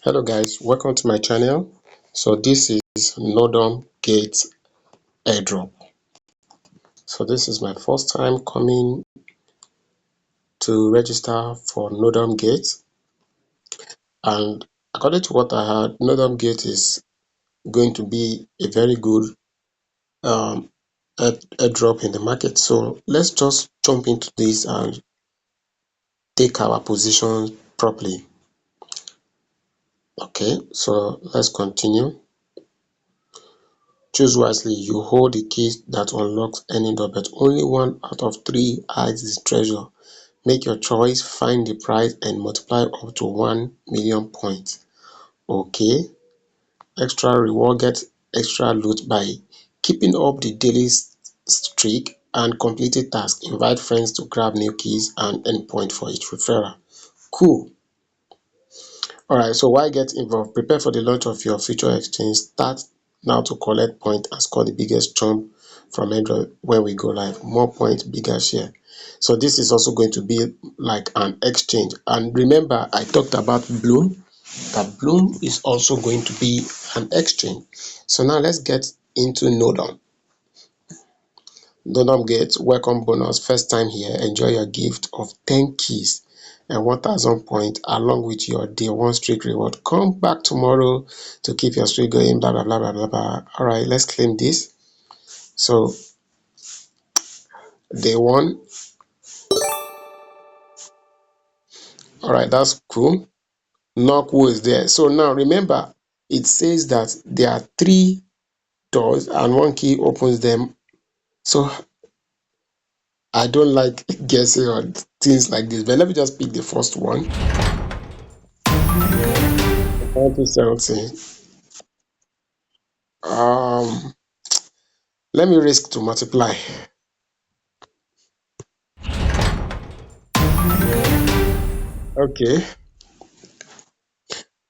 Hello guys, welcome to my channel. So this is Nordom Gates Airdrop. So this is my first time coming to register for Nordom Gates, and according to what I heard, Nordom Gates is going to be a very good um, airdrop in the market. So let's just jump into this and take our position properly. Okay, so let's continue. Choose wisely. You hold the keys that unlocks any door, but only one out of three hides the treasure. Make your choice, find the price, and multiply up to 1 million points. Okay. Extra reward. Get extra loot by keeping up the daily streak and completed tasks. Invite friends to grab new keys and earn point for each referral. Cool. Alright, so why get involved? Prepare for the launch of your future exchange. Start now to collect points and score the biggest jump from Android when we go live. More points, bigger share. So this is also going to be like an exchange. And remember, I talked about Bloom. That Bloom is also going to be an exchange. So now let's get into Nordom. Nordom Gates, welcome bonus. First time here, enjoy your gift of 10 keys and 1,000 points along with your day one streak reward. Come back tomorrow to keep your streak going, blah, blah, blah, blah, blah, blah. All right, let's claim this. So, day one. All right, that's cool. Knock who is there. So now remember, it says that there are three doors and one key opens them. So I don't like guessing on things like this, but let me just pick the first one. 1970. Um, let me risk to multiply. Okay,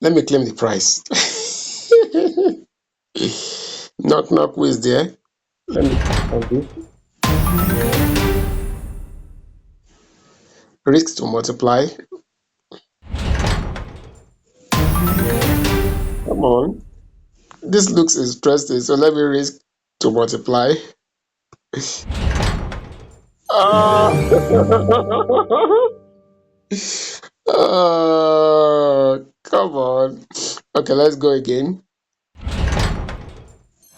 let me claim the price. Knock knock, who is there? Let me click on this. Risk to multiply. Come on. This looks interesting, so let me risk to multiply. Ah! Come on. Okay, let's go again.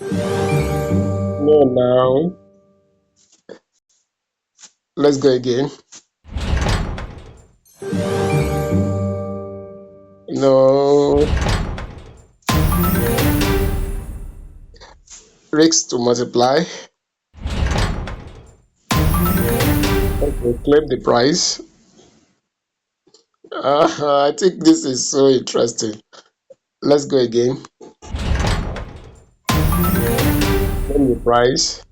No, now. Let's go again. No. Risk to multiply. Okay, claim the price. I think this is so interesting. Let's go again. Claim the price.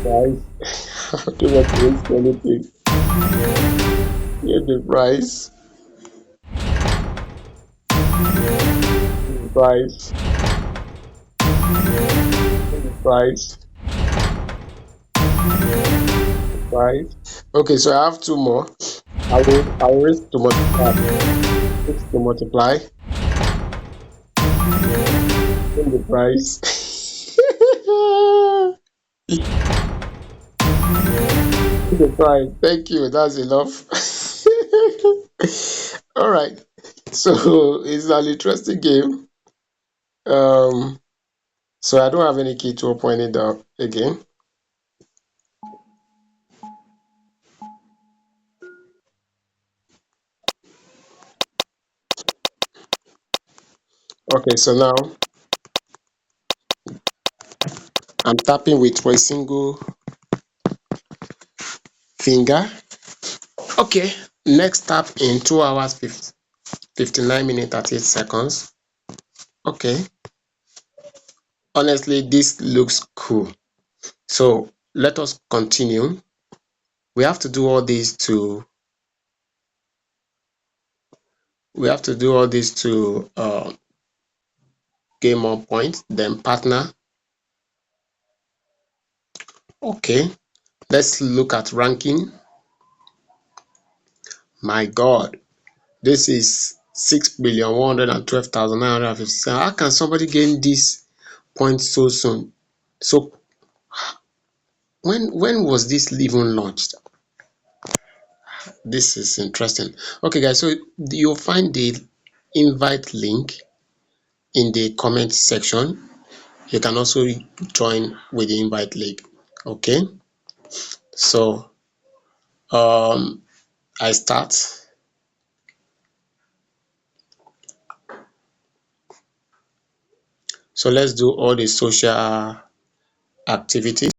Price. Too much risk anything. Claim the price. Price. Price. Price. Okay, so I have two more. I will risk to multiply. Risk to multiply. Claim the price. The price. Thank you. That's enough. All right. So it's an interesting game. So I don't have any key to open it up again. Okay, so now I'm tapping with a single finger. Okay, next tap in 2 hours 59 minutes 38 seconds. Okay, honestly, this looks cool. So let us continue. We have to do all this to gain more points. Then partner. Okay, let's look at ranking. My God, This is 6,112,957. How can somebody gain this point so soon? So when was this even launched? This is interesting. Okay, guys, so you'll find the invite link in the comment section. You can also join with the invite link. Okay, so I start. So let's do all the social activities.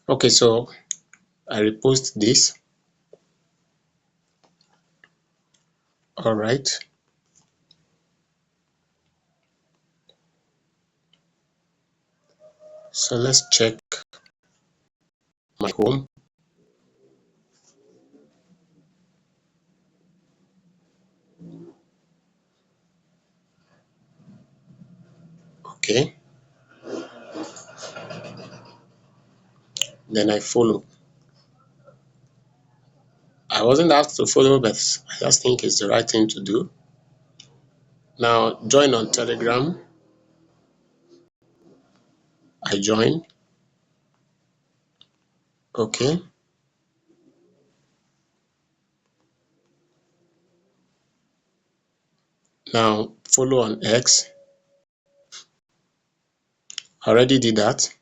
Okay, so I repost this. All right. So let's check my home. Okay. Then I follow. I wasn't asked to follow, but I just think it's the right thing to do. Now join on Telegram. I join. Okay. Now follow on X. I already did that.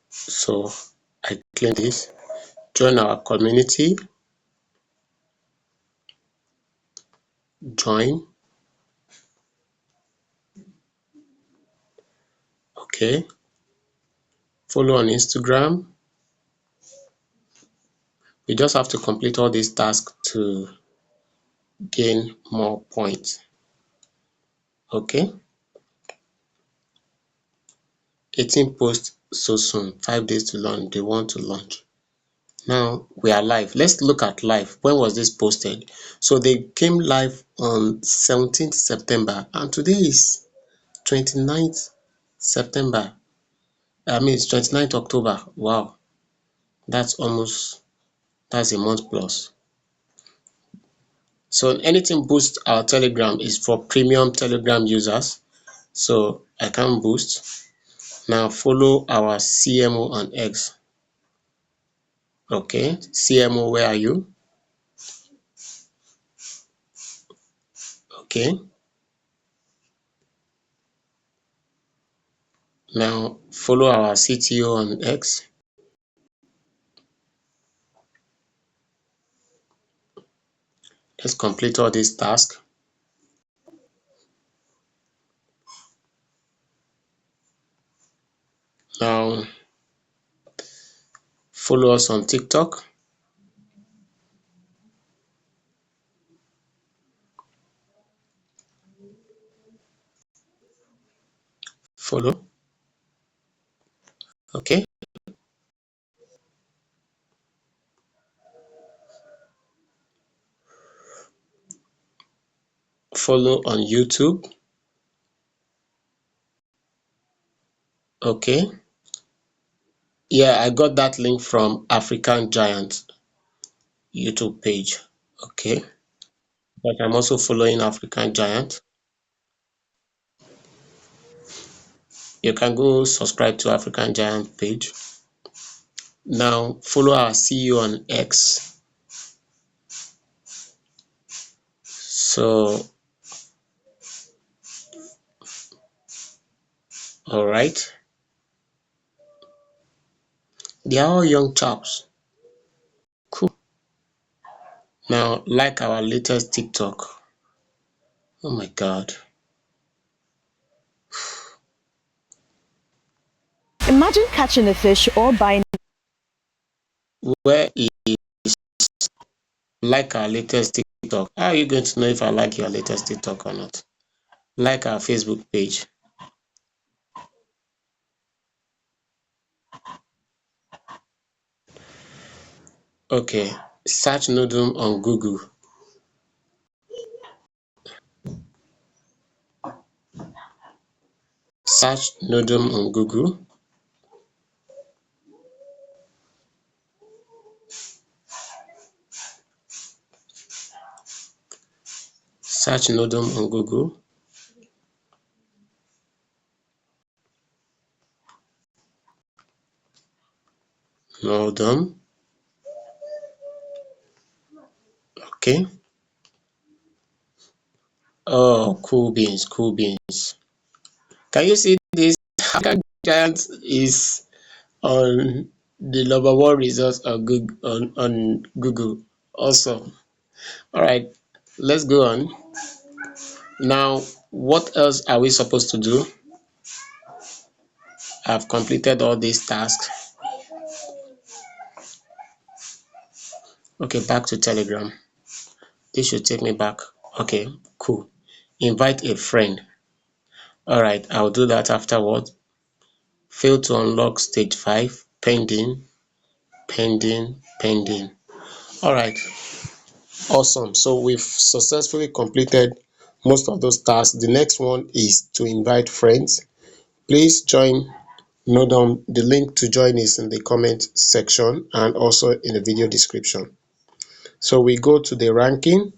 So I claim this. Join our community. Join. Okay. Follow on Instagram. We just have to complete all these tasks to gain more points. Okay. 18 posts so soon. 5 days to launch. They want to launch. Now we are live. Let's look at live. When was this posted? So they came live on 17th September and today is 29th September. I mean, it's 29th October. Wow. That's a month plus. So anything boost our Telegram is for premium Telegram users. So I can boost. Now follow our CMO on X. Okay, CMO, where are you? Okay. Now follow our CTO on X. Let's complete all these tasks. Now follow us on TikTok. Follow. Okay. Follow on YouTube. Okay. Yeah, I got that link from African Giant YouTube page. Okay. But I'm also following African Giant. You can go subscribe to African Giant page. Now follow our CEO on X. So, all right. They are all young chaps. Cool. Now like our latest TikTok. Oh my God. Imagine catching a fish or buying. Where is like our latest TikTok? How are you going to know if I like your latest TikTok or not? Like our Facebook page. Okay. Search Nordom on Google. Search Nordom on Google. Search Nordom on Google. Nordom. Okay. Oh, cool beans, cool beans. Can you see this? African giant is on the number one results on Google. Awesome. All right, let's go on. Now, what else are we supposed to do? I've completed all these tasks. Okay, back to Telegram. This should take me back. Okay, cool. Invite a friend. All right, I'll do that afterwards. Fail to unlock stage 5. Pending, pending, pending. All right, awesome. So we've successfully completed most of those tasks. The next one is to invite friends. Please join Nordom. The link to join is in the comment section and also in the video description. So we go to the ranking.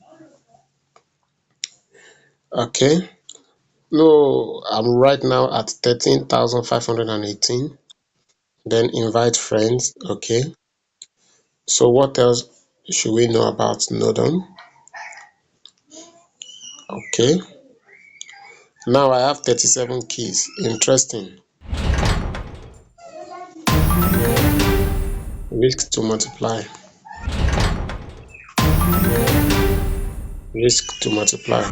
Okay. No, I'm right now at 13,518. Then invite friends. Okay. So what else should we know about Nordom? Okay. Now I have 37 keys. Interesting. Risk to multiply. Risk to multiply.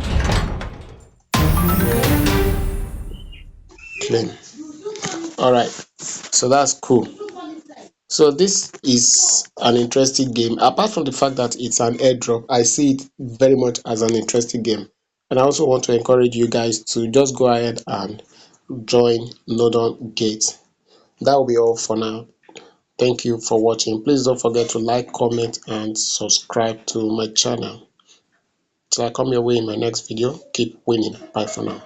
Claim. All right. So that's cool. So this is an interesting game. Apart from the fact that it's an airdrop, I see it very much as an interesting game. And I also want to encourage you guys to just go ahead and join Nordom Gates. That will be all for now. Thank you for watching. Please don't forget to like, comment, and subscribe to my channel. Till I come your way in my next video, keep winning. Bye for now.